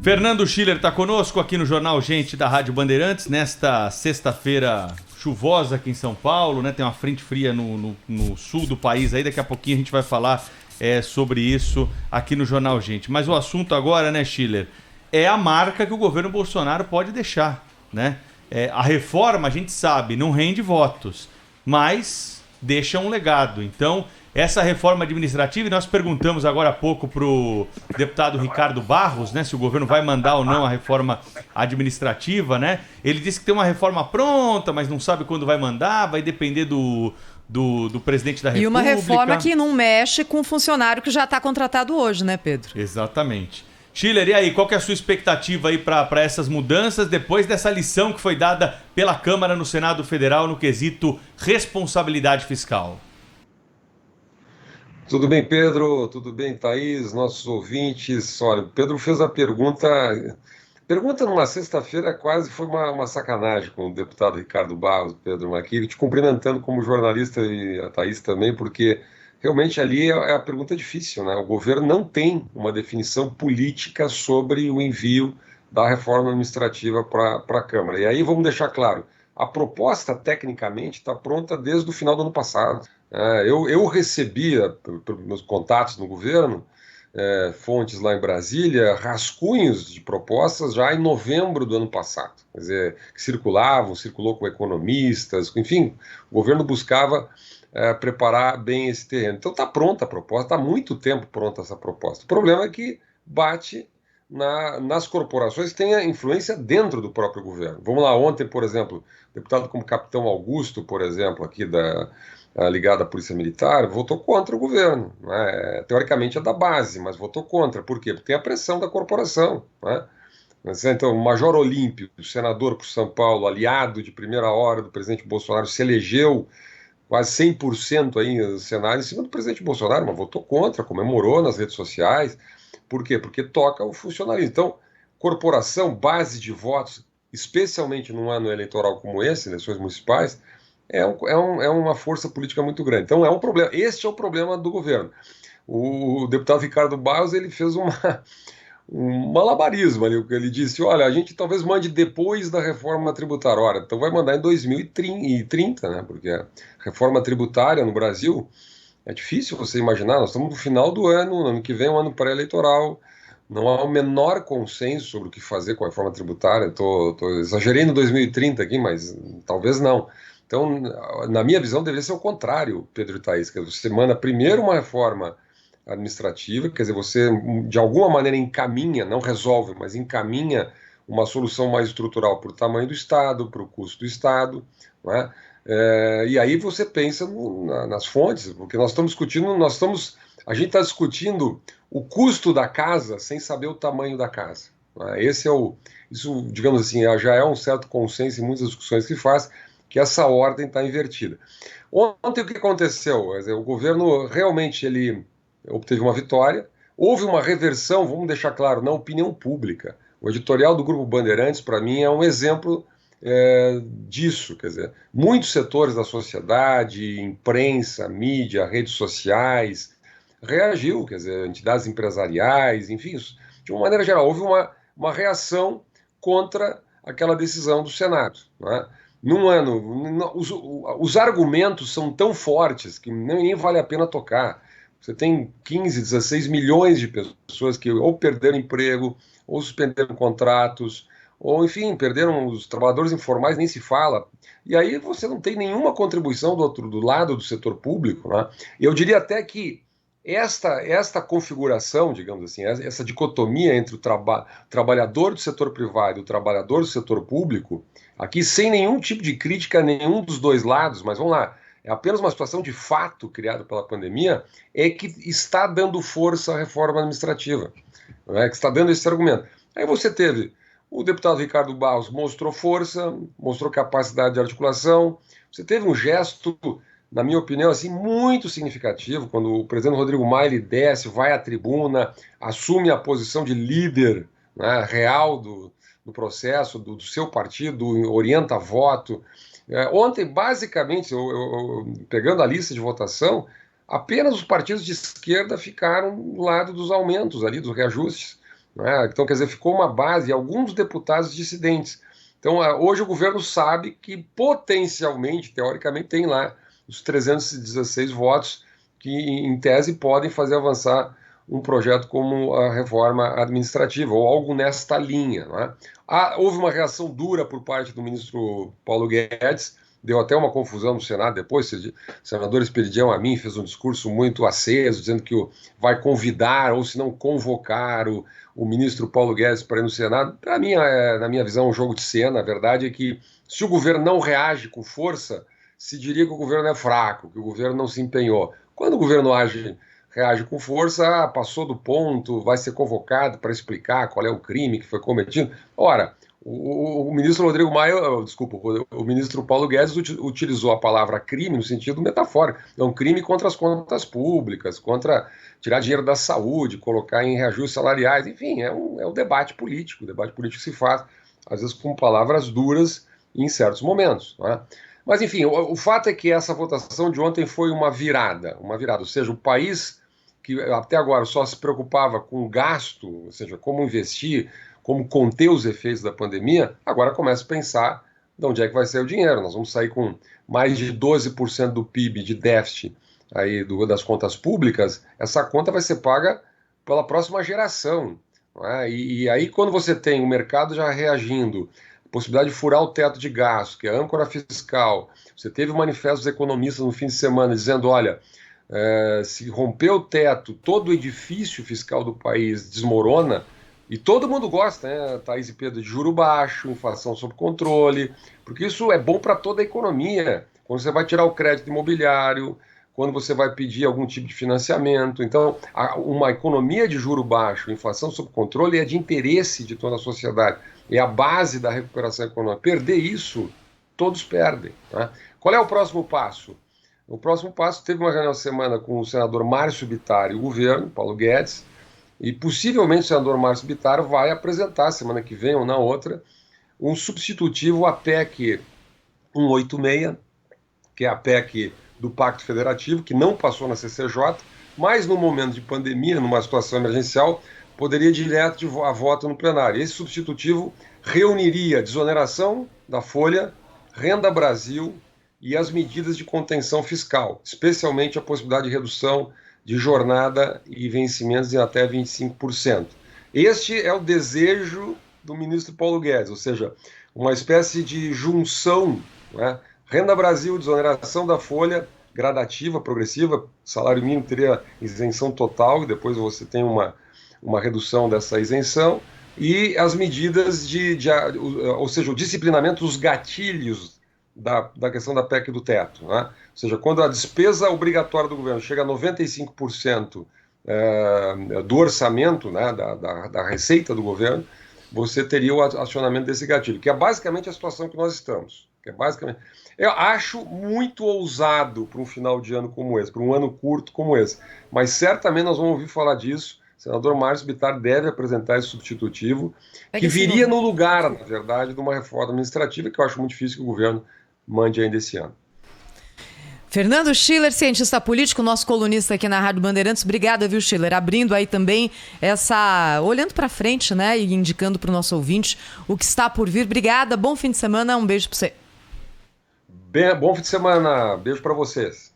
Fernando Schiller está conosco aqui no Jornal Gente da Rádio Bandeirantes, nesta sexta-feira chuvosa aqui em São Paulo, né? Tem uma frente fria no sul do país aí, daqui a pouquinho a gente vai falar sobre isso aqui no Jornal Gente. Mas o assunto agora, né, Schiller, é a marca que o governo Bolsonaro pode deixar, né? A reforma, a gente sabe, não rende votos, mas deixa um legado. Então, essa reforma administrativa, e nós perguntamos agora há pouco para o deputado Ricardo Barros, né, se o governo vai mandar ou não a reforma administrativa, né? Ele disse que tem uma reforma pronta, mas não sabe quando vai mandar, vai depender do presidente da República. E uma reforma que não mexe com o funcionário que já está contratado hoje, né, Pedro? Exatamente. Schiller, e aí, qual que é a sua expectativa aí para essas mudanças depois dessa lição que foi dada pela Câmara no Senado Federal no quesito responsabilidade fiscal? Tudo bem, Pedro? Tudo bem, Thaís? Nossos ouvintes? Olha, o Pedro fez a pergunta. Pergunta numa sexta-feira quase foi uma sacanagem com o deputado Ricardo Barros, Pedro, aqui te cumprimentando como jornalista e a Thaís também, porque realmente ali é a pergunta difícil, né? O governo não tem uma definição política sobre o envio da reforma administrativa para a Câmara. E aí vamos deixar claro, a proposta tecnicamente está pronta desde o final do ano passado. Eu recebia, pelos meus contatos no governo, fontes lá em Brasília, rascunhos de propostas já em novembro do ano passado. Quer dizer, que circulou com economistas, enfim, o governo buscava preparar bem esse terreno. Então está pronta a proposta, está há muito tempo pronta essa proposta. O problema é que bate nas corporações, tem a influência dentro do próprio governo. Vamos lá, ontem, por exemplo, deputado como Capitão Augusto, por exemplo, aqui ligado à Polícia Militar, votou contra o governo. Né? Teoricamente é da base, mas votou contra. Por quê? Porque tem a pressão da corporação. Né? Então, o Major Olímpio, senador por São Paulo, aliado de primeira hora do presidente Bolsonaro, se elegeu quase 100% aí no Senado em cima do presidente Bolsonaro, mas votou contra, comemorou nas redes sociais. Por quê? Porque toca o funcionalismo. Então, corporação, base de votos, especialmente num ano eleitoral como esse, eleições municipais, é uma força política muito grande. Então, é um problema. Este é o problema do governo. O deputado Ricardo Barros, ele fez um malabarismo ali, ele disse, olha, a gente talvez mande depois da reforma tributária. Ora, então vai mandar em 2030, né? Porque a reforma tributária no Brasil é difícil você imaginar, nós estamos no final do ano que vem é um ano pré-eleitoral, não há o menor consenso sobre o que fazer com a reforma tributária. Exagerei no 2030 aqui, mas talvez não. Então, na minha visão, deveria ser o contrário, Pedro e Thaís, que você manda primeiro uma reforma administrativa, quer dizer, você de alguma maneira encaminha, não resolve, mas encaminha uma solução mais estrutural para o tamanho do Estado, para o custo do Estado, não é? E aí você pensa nas fontes, porque nós estamos discutindo, a gente está discutindo o custo da casa sem saber o tamanho da casa. Né? Isso, digamos assim, já é um certo consenso em muitas discussões que faz, que essa ordem está invertida. Ontem o que aconteceu? Quer dizer, o governo realmente ele obteve uma vitória, houve uma reversão, vamos deixar claro, na opinião pública. O editorial do Grupo Bandeirantes, para mim, é um exemplo disso, quer dizer, muitos setores da sociedade, imprensa, mídia, redes sociais, reagiu, quer dizer, entidades empresariais, enfim, de uma maneira geral, houve uma reação contra aquela decisão do Senado. Né? Num ano, os argumentos são tão fortes que nem vale a pena tocar. Você tem 15, 16 milhões de pessoas que ou perderam emprego, ou suspenderam contratos, ou, enfim, perderam os trabalhadores informais, nem se fala. E aí você não tem nenhuma contribuição do lado do setor público. Né? Eu diria até que esta configuração, digamos assim, essa dicotomia entre o trabalhador do setor privado e o trabalhador do setor público, aqui sem nenhum tipo de crítica a nenhum dos dois lados, mas vamos lá, é apenas uma situação de fato criada pela pandemia, é que está dando força à reforma administrativa, né, que está dando esse argumento. Aí você teve o deputado Ricardo Barros mostrou força, mostrou capacidade de articulação, você teve um gesto, na minha opinião, assim, muito significativo, quando o presidente Rodrigo Maia ele desce, vai à tribuna, assume a posição de líder, né, real do processo, do seu partido, orienta voto. Ontem, basicamente, pegando a lista de votação, apenas os partidos de esquerda ficaram do lado dos aumentos ali, dos reajustes. né? Então, quer dizer, ficou uma base, alguns deputados dissidentes. Então, hoje o governo sabe que potencialmente, teoricamente, tem lá os 316 votos que, em tese, podem fazer avançar um projeto como a reforma administrativa, ou algo nesta linha. Né? Houve uma reação dura por parte do ministro Paulo Guedes, deu até uma confusão no Senado depois, os senadores pediam a mim, fez um discurso muito aceso, dizendo que vai convidar, ou se não convocar o ministro Paulo Guedes para ir no Senado. Para mim, na minha visão, é um jogo de cena. A verdade é que se o governo não reage com força, se diria que o governo é fraco, que o governo não se empenhou. Quando o governo reage com força, passou do ponto, vai ser convocado para explicar qual é o crime que foi cometido. Ora, o ministro Rodrigo Maia, desculpa, o ministro Paulo Guedes utilizou a palavra crime no sentido metafórico. É um crime contra as contas públicas, contra tirar dinheiro da saúde, colocar em reajustes salariais, enfim, é um debate político. O debate político se faz, às vezes, com palavras duras em certos momentos. Né? Mas, enfim, o fato é que essa votação de ontem foi uma virada, ou seja, o país que até agora só se preocupava com gasto, ou seja, como investir, como conter os efeitos da pandemia, agora começa a pensar de onde é que vai sair o dinheiro. Nós vamos sair com mais de 12% do PIB de déficit aí das contas públicas, essa conta vai ser paga pela próxima geração. Não é? E aí, quando você tem o mercado já reagindo, a possibilidade de furar o teto de gasto, que é a âncora fiscal, você teve o manifesto dos economistas no fim de semana dizendo, olha, se romper o teto, todo o edifício fiscal do país desmorona. E todo mundo gosta, né, Thaís e Pedro, de juro baixo, inflação sob controle, porque isso é bom para toda a economia. Quando você vai tirar o crédito imobiliário, quando você vai pedir algum tipo de financiamento. Então, uma economia de juro baixo, inflação sob controle, é de interesse de toda a sociedade. É a base da recuperação econômica. Perder isso, todos perdem. Tá? Qual é o próximo passo? O próximo passo, teve uma reunião essa semana com o senador Márcio Bittar e o governo, Paulo Guedes, e possivelmente o senador Márcio Bittar vai apresentar, semana que vem ou na outra, um substitutivo à PEC 186, que é a PEC do Pacto Federativo, que não passou na CCJ, mas no momento de pandemia, numa situação emergencial, poderia ir direto a voto no plenário. Esse substitutivo reuniria desoneração da Folha, Renda Brasil e as medidas de contenção fiscal, especialmente a possibilidade de redução de jornada e vencimentos em até 25%. Este é o desejo do ministro Paulo Guedes, ou seja, uma espécie de junção, né? Renda Brasil, desoneração da folha, gradativa, progressiva, salário mínimo teria isenção total, e depois você tem uma redução dessa isenção, e as medidas ou seja, o disciplinamento dos gatilhos da questão da PEC do teto, né? Ou seja, quando a despesa obrigatória do governo chega a 95% do orçamento, né, da receita do governo, você teria o acionamento desse gatilho, que é basicamente a situação que nós estamos. Eu acho muito ousado para um final de ano como esse, para um ano curto como esse, mas certamente nós vamos ouvir falar disso. O senador Márcio Bittar deve apresentar esse substitutivo, que viria no lugar, na verdade, de uma reforma administrativa, que eu acho muito difícil que o governo mande ainda esse ano. Fernando Schiller, cientista político, nosso colunista aqui na Rádio Bandeirantes. Obrigada, viu, Schiller? Abrindo aí também olhando para frente, né, e indicando para o nosso ouvinte o que está por vir. Obrigada, bom fim de semana, um beijo para você. Bom fim de semana, beijo para vocês.